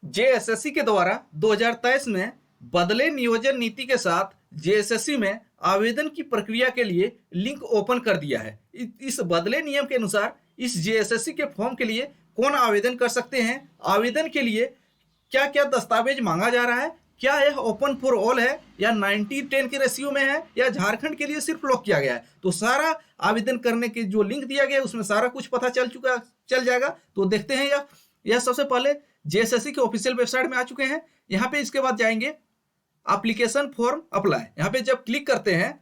JSSC के द्वारा 2023 में बदले नियोजन नीति के साथ जेएसएससी में आवेदन की प्रक्रिया के लिए लिंक ओपन कर दिया है। इस बदले नियम के अनुसार इस जेएसएससी के फॉर्म के लिए कौन आवेदन कर सकते हैं, आवेदन के लिए क्या क्या दस्तावेज मांगा जा रहा है, क्या यह ओपन फॉर ऑल है या 90-10 के रेशियो में है या झारखंड के लिए सिर्फ लॉक किया गया है, तो सारा आवेदन करने के जो लिंक दिया गया है उसमें सारा कुछ पता चल जाएगा। तो देखते हैं यह सबसे पहले जेएसएससी के ऑफिशियल वेबसाइट में आ चुके हैं। यहाँ पे इसके बाद जाएंगे एप्लीकेशन फॉर्म अप्लाई, यहाँ पे जब क्लिक करते हैं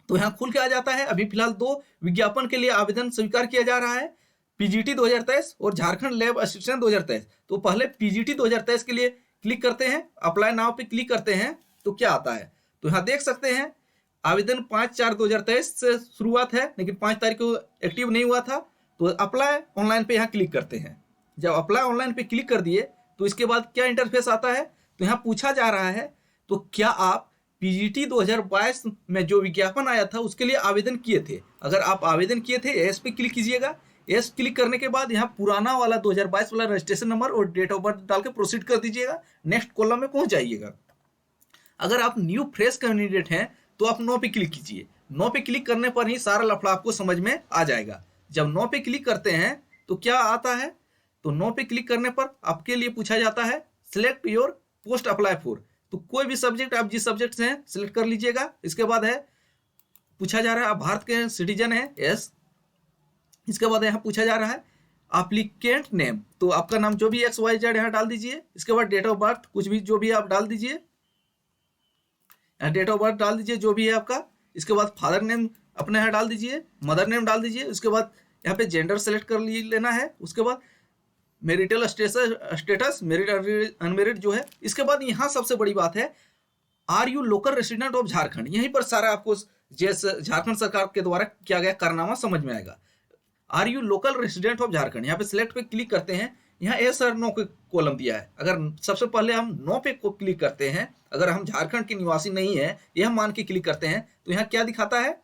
तो यहाँ खुल के आ जाता है। अभी फिलहाल 2 विज्ञापन के लिए आवेदन स्वीकार किया जा रहा है, पीजीटी 2023 और झारखंड लैब असिस्टेंट 2023। तो पहले पीजीटी 2023 के लिए क्लिक करते हैं, अप्लाई नाउ पे क्लिक करते हैं तो क्या आता है, तो यहाँ देख सकते हैं आवेदन 5/4/2023 से शुरुआत है, लेकिन 5 तारीख को एक्टिव नहीं हुआ था। तो अप्लाई ऑनलाइन पे यहाँ क्लिक करते हैं। जब अप्लाई ऑनलाइन पे क्लिक कर दिए तो इसके बाद क्या इंटरफेस आता है, तो यहाँ पूछा जा रहा है तो क्या आप पीजीटी 2022 में जो विज्ञापन आया था उसके लिए आवेदन किए थे। अगर आप आवेदन किए थे एस पे क्लिक कीजिएगा। एस क्लिक करने के बाद यहाँ पुराना वाला 2022 वाला रजिस्ट्रेशन नंबर और डेट ऑफ बर्थ डाल के प्रोसीड कर दीजिएगा, नेक्स्ट कॉलम में पहुंच जाइएगा। अगर आप न्यू फ्रेश कैंडिडेट हैं तो आप नो पे क्लिक कीजिए। नो पे क्लिक करने पर ही सारा लफड़ा आपको समझ में आ जाएगा। जब नो पे क्लिक करते हैं तो क्या आता है, तो नो पे क्लिक करने पर आपके लिए पूछा जाता है select your post apply for, तो कोई भी सब्जेक्ट आप जिस सब्जेक्ट से हैं सिलेक्ट कर लीजिएगा। इसके बाद है पूछा जा रहा है आप भारत के सिटीजन हैं, यस। इसके बाद यहाँ पूछा जा रहा है एप्लीकेंट नेम, तो आपका नाम जो भी XYZ यहाँ डाल दीजिए। इसके बाद डेट ऑफ बर्थ कुछ भी जो भी आप डाल दीजिए, यहाँ डेट ऑफ बर्थ डाल दीजिए जो भी है आपका। इसके बाद फादर नेम अपने यहाँ डाल दीजिए, मदर नेम डाल दीजिए। उसके बाद यहाँ पे जेंडर सेलेक्ट कर लेना है। उसके बाद मैरिटल स्टेटस मेरिड अनमेरिड जो है। इसके बाद यहाँ सबसे बड़ी बात है are you local resident of Jharkhand, यहीं पर सारा आपको जैसे झारखंड सरकार के द्वारा किया गया कारनामा समझ में आएगा। Are you local resident of Jharkhand, यहाँ पे सिलेक्ट पे क्लिक करते हैं। यहाँ एस और नो के कॉलम दिया है। अगर सबसे पहले हम नो पे को क्लिक करते हैं, अगर हम झारखंड के निवासी नहीं है यह मान के क्लिक करते हैं तो यहाँ क्या दिखाता है,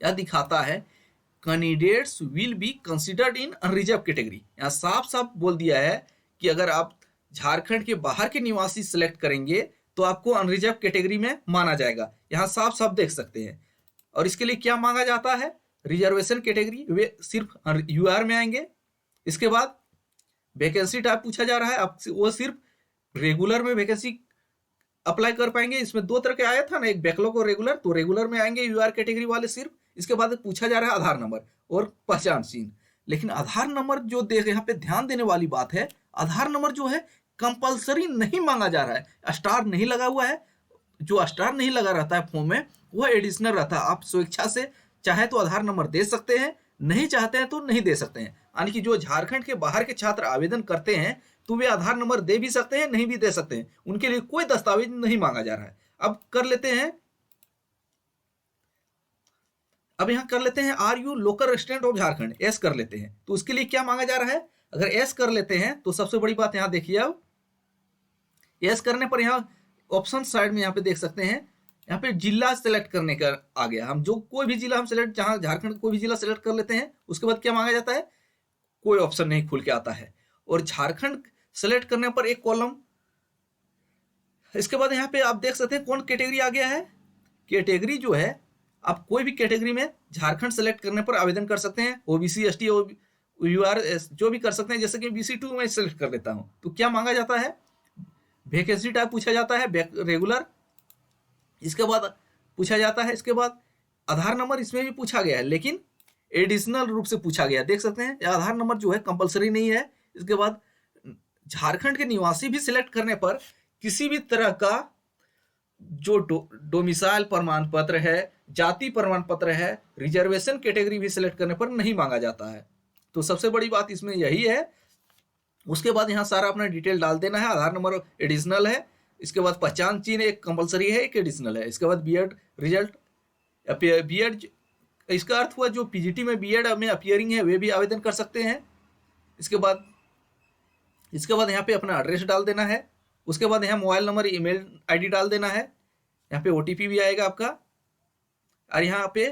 यह दिखाता है candidates will be considered in unreserved category. यहाँ साफ साफ बोल दिया है कि अगर आप झारखंड के बाहर के निवासी सिलेक्ट करेंगे तो आपको अनरिजर्व कैटेगरी में माना जाएगा। यहाँ साफ साफ देख सकते हैं। और इसके लिए क्या मांगा जाता है, रिजर्वेशन कैटेगरी वे सिर्फ यूआर में आएंगे। इसके बाद वैकेंसी टाइप पूछा जा रहा है, आप वो सिर्फ रेगुलर में वैकेंसी अप्लाई कर पाएंगे। इसमें 2 तरह के आया था ना, एक बैकलॉग और रेगुलर, तो रेगुलर में आएंगे यूआर कैटेगरी वाले सिर्फ। इसके बाद पूछा जा रहा है आधार नंबर और पहचान चिन्ह, लेकिन आधार नंबर जो यहाँ पे ध्यान देने वाली बात है, आधार नंबर जो है कंपलसरी नहीं मांगा जा रहा है, स्टार नहीं लगा हुआ है। जो स्टार नहीं लगा रहता है फॉर्म में वो एडिशनल रहता है। आप स्वेच्छा से चाहे तो आधार नंबर दे सकते हैं, नहीं चाहते हैं तो नहीं दे सकते हैं। यानी कि जो झारखंड के बाहर के छात्र आवेदन करते हैं तो वे आधार नंबर दे भी सकते हैं, नहीं भी दे सकते हैं, उनके लिए कोई दस्तावेज नहीं मांगा जा रहा है। अब कर लेते हैं, अब यहाँ कर लेते हैं are you local resident of Jharkhand, yes कर लेते हैं। तो उसके लिए क्या मांगा जा रहा है, अगर एस कर लेते हैं तो सबसे बड़ी बात यहाँ देखिए, अब एस करने पर यहाँ ऑप्शन साइड में यहाँ पे देख सकते हैं, यहाँ पे जिला सेलेक्ट करने का आ गया। हम जो कोई भी जिला हम सेलेक्ट, जहाँ झारखंड कोई भी जिला सेलेक्ट कर लेते हैं। उसके बाद क्या मांगा जाता है, कोई ऑप्शन नहीं खुल के आता है। और झारखंड सेलेक्ट करने पर एक कॉलम। इसके बाद यहाँ पे आप देख सकते हैं कौन कैटेगरी आ गया है। कैटेगरी जो है आप कोई भी कैटेगरी में झारखंड सेलेक्ट करने पर आवेदन कर सकते हैं। ओबीसी, एसटी, यूआर जो भी कर सकते हैं। जैसे कि BC2 में सेलेक्ट कर लेता हूँ तो क्या मांगा जाता है, वैकेंसी टाइप पूछा जाता है रेगुलर। इसके बाद पूछा जाता है, इसके बाद आधार नंबर इसमें भी पूछा गया है लेकिन एडिशनल रूप से पूछा गया, देख सकते हैं। आधार नंबर जो है कंपलसरी नहीं है। इसके बाद झारखंड के निवासी भी सिलेक्ट करने पर किसी भी तरह का जो डोमिसाइल प्रमाण पत्र है, जाति प्रमाण पत्र है, रिजर्वेशन कैटेगरी भी सिलेक्ट करने पर नहीं मांगा जाता है। तो सबसे बड़ी बात इसमें यही है। उसके बाद यहाँ सारा अपना डिटेल डाल देना है। आधार नंबर एडिशनल है। इसके बाद पहचान चिन्ह एक कंपलसरी है, एक एडिशनल है। इसके बाद बीएड रिजल्ट, बीएड इसका अर्थ हुआ जो पीजीटी में बीएड में अपियरिंग है वे भी आवेदन कर सकते हैं। इसके बाद यहाँ पे अपना एड्रेस डाल देना है। उसके बाद यहाँ मोबाइल नंबर, ईमेल आईडी डाल देना है। यहाँ पे ओटीपी भी आएगा आपका। और यहाँ पे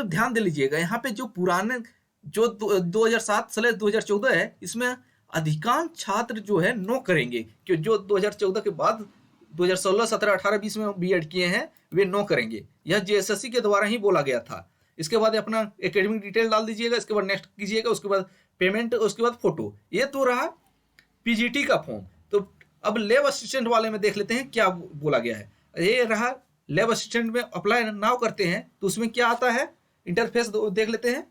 ध्यान दे लीजिएगा, यहाँ पे जो पुराने जो 2007/2014 है इसमें अधिकांश छात्र जो है नो करेंगे, कि जो 2014 के बाद 2016, 17, 18, 20 में बीएड किए हैं वे नो करेंगे। यह जेएसएससी के द्वारा ही बोला गया था। इसके बाद अपना एकेडमिक डिटेल डाल दीजिएगा, इसके बाद नेक्स्ट कीजिएगा, उसके बाद पेमेंट, उसके बाद फोटो। ये तो रहा पीजीटी का फॉर्म। तो अब लैब असिस्टेंट वाले में देख लेते हैं क्या बोला गया है। ये रहा लैब असिस्टेंट में अप्लाई नाउ करते हैं तो उसमें क्या आता है, इंटरफेस देख लेते हैं।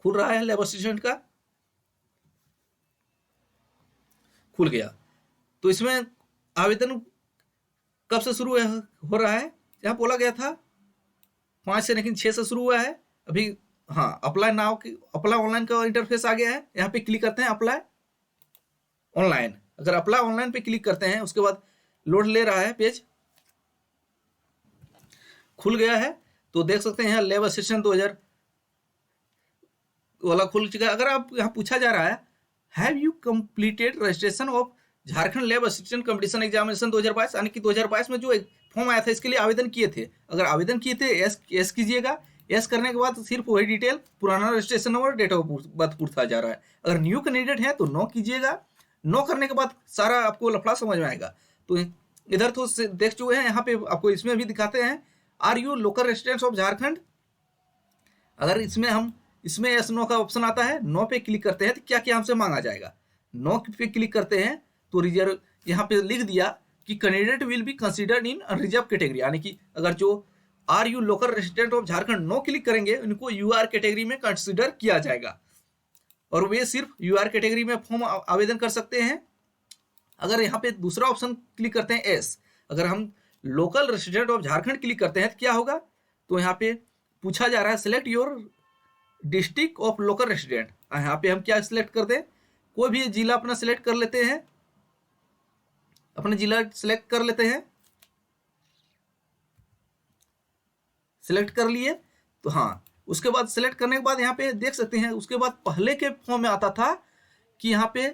खुल रहा है लैब असिस्टेंट का, खुल गया। तो इसमें आवेदन कब से शुरू हो रहा है, यहाँ बोला गया था 5 से, लेकिन 6 से शुरू हुआ है अभी। हाँ, अप्लाई नाउ की, अप्लाई ऑनलाइन का इंटरफेस आ गया है। यहाँ पे क्लिक करते हैं अप्लाई ऑनलाइन। अगर अप्लाई ऑनलाइन पे क्लिक करते हैं उसके बाद लोड ले रहा है, पेज खुल गया है। तो देख सकते हैं यहाँ लैब असिस्टेंट 2000 वाला खुल चुका है। अगर आप यहाँ पूछा जा रहा है have you completed registration of Jharkhand lab assistant competition examination 2022, यानी कि 2022 में जो एक फॉर्म आया था इसके लिए आवेदन किए थे। अगर आवेदन किए थे एस कीजिएगा। एस करने के बाद सिर्फ वही डिटेल, पुराना registration number, date of birth पूछा जा रहा है। अगर न्यू कैंडिडेट है तो नो कीजिएगा। नो करने के बाद सारा आपको लफड़ा समझ में आएगा। तो इधर तो देख चुके हैं, यहाँ पे आपको इसमें भी दिखाते हैं are you local residents of Jharkhand. अगर इसमें यस नो का ऑप्शन आता है, नो पे क्लिक करते हैं तो क्या क्या हमसे मांगा जाएगा। नो पे क्लिक करते हैं तो रिजर्व, यहाँ पे लिख दिया कि candidate will be considered in reserve category, यानी कि अगर जो are you local resident of Jharkhand no click करेंगे उनको यूआर कैटेगरी में कंसीडर किया जाएगा और वे सिर्फ यूआर कैटेगरी में फॉर्म आवेदन कर सकते हैं। अगर यहाँ पे दूसरा ऑप्शन क्लिक करते हैं एस, अगर हम local resident of Jharkhand click करते हैं तो क्या होगा, तो यहाँ पे पूछा जा रहा है select your district of local resident. यहाँ पे हम क्या सिलेक्ट कर दें, कोई भी जिला अपना सिलेक्ट कर लेते हैं, अपना जिला सिलेक्ट कर लेते हैं। सिलेक्ट कर लिए तो हाँ, उसके बाद सिलेक्ट करने के बाद यहाँ पे देख सकते हैं, उसके बाद पहले के फॉर्म में आता था कि यहाँ पे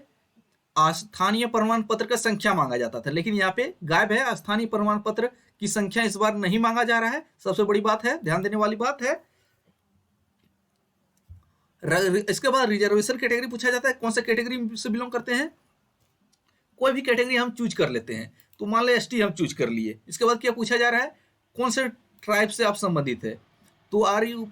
स्थानीय प्रमाण पत्र का संख्या मांगा जाता था, लेकिन यहाँ पे गायब है। स्थानीय प्रमाण पत्र की संख्या इस बार नहीं मांगा जा रहा है, सबसे बड़ी बात है, ध्यान देने वाली बात है। इसके बाद रिजर्वेशन कैटेगरी पूछा जाता है, कौन सा कैटेगरी से बिलोंग करते हैं। कोई भी कैटेगरी हम चूज कर लेते हैं, तो मान लो एसटी हम चूज कर लिए। इसके बाद क्या पूछा जा रहा है, कौन से ट्राइब से आप संबंधित है, तो आर यू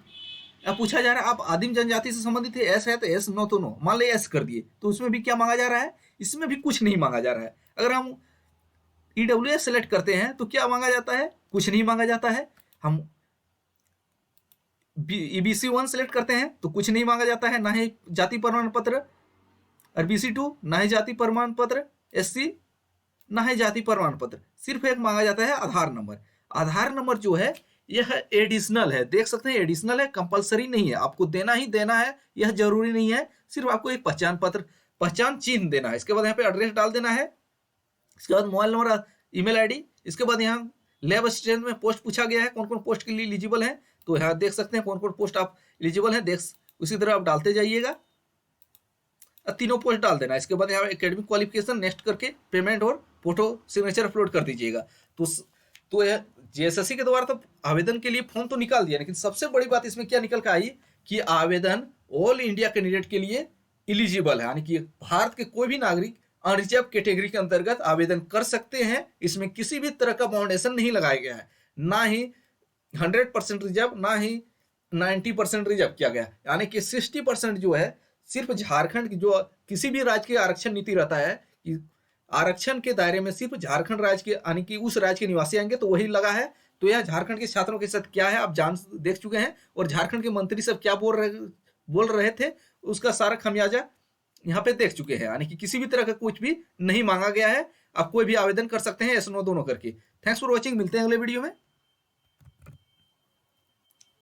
पूछा जा रहा है आप आदिम जनजाति से संबंधित है, एस है तो एस, नो तो नो। मान लो एस कर दिए तो उसमें भी क्या मांगा जा रहा है, इसमें भी कुछ नहीं मांगा जा रहा है। अगर हम ईडब्ल्यूएस सेलेक्ट करते हैं तो क्या मांगा जाता है, कुछ नहीं मांगा जाता है। हम ईबीसी 1 सेलेक्ट करते हैं तो कुछ नहीं मांगा जाता है, ना ही जाति प्रमाण पत्र, और बीसी 2 ना ही जाति प्रमाण पत्र, एससी ना ही जाति प्रमाण पत्र। सिर्फ एक मांगा जाता है आधार नंबर। आधार नंबर जो है यह एडिशनल है, देख सकते हैं एडिशनल है, कंपलसरी नहीं है, आपको देना ही देना है, यह जरूरी नहीं है। सिर्फ आपको एक पहचान पत्र, पहचान चिन्ह देना है। इसके बाद यहाँ पे एड्रेस डाल देना है, इसके बाद मोबाइल नंबर, ईमेल आईडी। इसके बाद यहाँ लैब असिस्टेंट में पोस्ट पूछा गया है, कौन कौन पोस्ट के लिए एलिजिबल है, तो यहाँ देख सकते हैं कौन कौन पोस्ट आप एलिजिबल हैं, देख उसी तरह आप डालते जाइएगा, तीनों पोस्ट डाल देना। इसके बाद यहाँ एकेडमिक क्वालिफिकेशन नेक्स्ट करके पेमेंट और फोटो सिग्नेचर अपलोड कर दीजिएगा। तो यह जेएसएससी के द्वारा तो आवेदन के लिए फॉर्म तो निकाल दिया, लेकिन सबसे बड़ी बात इसमें क्या निकल कर आई कि आवेदन ऑल इंडिया कैंडिडेट के लिए एलिजिबल है, यानी कि भारत के कोई भी नागरिक अनरिजर्व कैटेगरी के अंतर्गत आवेदन कर सकते हैं। इसमें किसी भी तरह का बाउंडेशन नहीं लगाया गया है, ना ही 100% रिजर्व, ना ही 90% रिजर्व किया गया, यानी कि 60% जो है सिर्फ झारखंड की, जो किसी भी राज्य के आरक्षण नीति रहता है कि आरक्षण के दायरे में सिर्फ झारखंड राज्य के, यानी कि उस राज्य के निवासी आएंगे, तो वही लगा है। तो यह झारखंड के छात्रों के साथ क्या है आप देख चुके हैं, और झारखंड के मंत्री सब क्या बोल रहे थे, उसका सारा खमियाजा यहाँ पे देख चुके हैं। यानी कि किसी भी तरह का कुछ भी नहीं मांगा गया है, आप कोई भी आवेदन कर सकते हैं, ऐसा दोनों करके। थैंक्स फॉर वॉचिंग, मिलते हैं अगले वीडियो में।